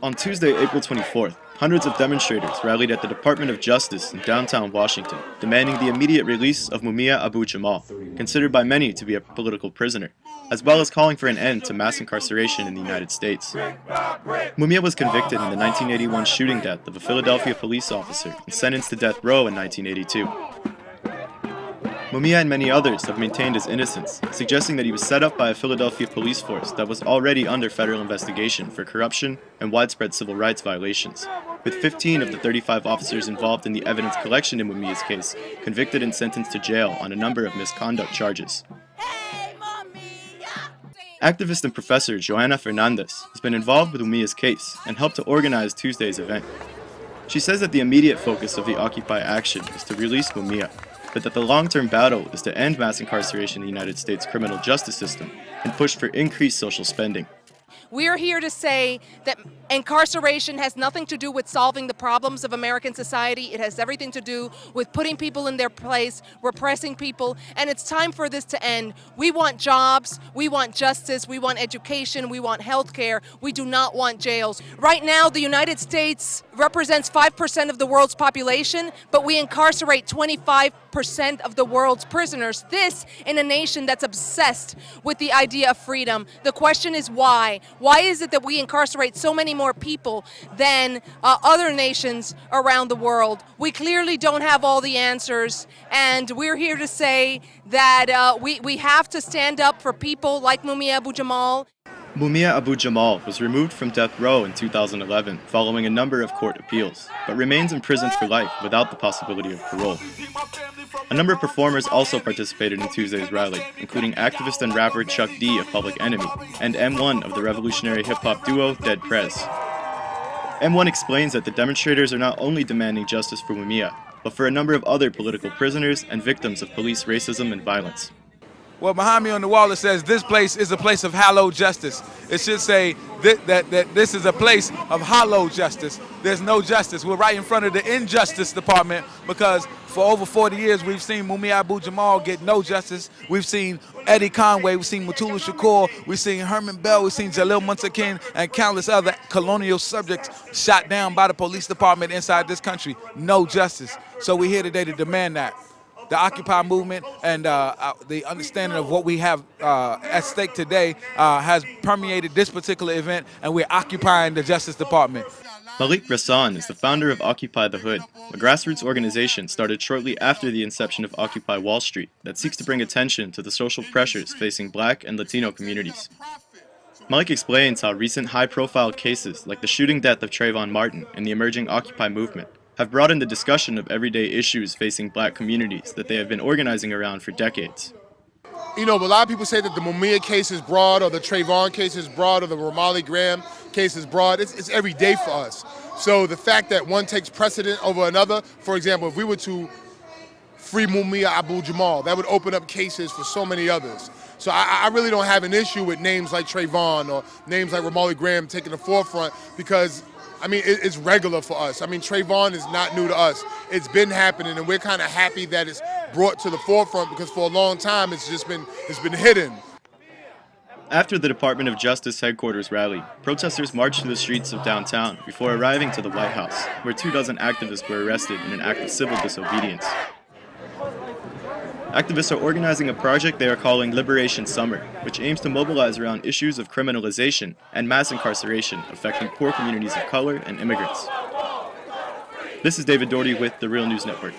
On Tuesday, April 24th, hundreds of demonstrators rallied at the Department of Justice in downtown Washington, demanding the immediate release of Mumia Abu Jamal, considered by many to be a political prisoner, as well as calling for an end to mass incarceration in the United States. Mumia was convicted in the 1981 shooting death of a Philadelphia police officer and sentenced to death row in 1982. Mumia and many others have maintained his innocence, suggesting that he was set up by a Philadelphia police force that was already under federal investigation for corruption and widespread civil rights violations, with 15 of the 35 officers involved in the evidence collection in Mumia's case convicted and sentenced to jail on a number of misconduct charges. Activist and professor Joanna Fernandez has been involved with Mumia's case and helped to organize Tuesday's event. She says that the immediate focus of the Occupy action is to release Mumia, but that the long-term battle is to end mass incarceration in the United States criminal justice system and push for increased social spending. We are here to say that incarceration has nothing to do with solving the problems of American society. It has everything to do with putting people in their place, repressing people, and it's time for this to end. We want jobs, we want justice, we want education, we want health care. We do not want jails. Right now, the United States represents 5% of the world's population, but we incarcerate 25% of the world's prisoners. This in a nation that's obsessed with the idea of freedom. The question is why? Why is it that we incarcerate so many more people than other nations around the world? We clearly don't have all the answers, and we're here to say that we have to stand up for people like Mumia Abu Jamal. Mumia Abu Jamal was removed from death row in 2011 following a number of court appeals, but remains imprisoned for life without the possibility of parole. A number of performers also participated in Tuesday's rally, including activist and rapper Chuck D of Public Enemy and M1 of the revolutionary hip-hop duo Dead Prez. M1 explains that the demonstrators are not only demanding justice for Mumia, but for a number of other political prisoners and victims of police racism and violence. Well, behind me on the wall it says, "This place is a place of hallowed justice." It should say that this is a place of hollow justice. There's no justice. We're right in front of the Injustice Department because for over 40 years we've seen Mumia Abu Jamal get no justice. We've seen Eddie Conway, we've seen Mutulu Shakur, we've seen Herman Bell, we've seen Jalil Muntakin, and countless other colonial subjects shot down by the police department inside this country. No justice. So we're here today to demand that. The Occupy movement and the understanding of what we have at stake today has permeated this particular event, and we're occupying the Justice Department. Malik Rassan is the founder of Occupy the Hood, a grassroots organization started shortly after the inception of Occupy Wall Street that seeks to bring attention to the social pressures facing Black and Latino communities. Malik explains how recent high-profile cases like the shooting death of Trayvon Martin and the emerging Occupy movement have broadened the discussion of everyday issues facing Black communities that they have been organizing around for decades. You know, a lot of people say that the Mumia case is broad, or the Trayvon case is broad, or the Romali Graham case is broad. It's every day for us. So the fact that one takes precedent over another, for example, if we were to free Mumia Abu Jamal, that would open up cases for so many others. So I really don't have an issue with names like Trayvon or names like Romali Graham taking the forefront because I mean, it's regular for us. I mean, Trayvon is not new to us. It's been happening, and we're kind of happy that it's brought to the forefront because for a long time it's been hidden. After the Department of Justice headquarters rally, protesters marched through the streets of downtown before arriving to the White House, where 24 activists were arrested in an act of civil disobedience. Activists are organizing a project they are calling Liberation Summer, which aims to mobilize around issues of criminalization and mass incarceration affecting poor communities of color and immigrants. This is David Doherty with The Real News Network.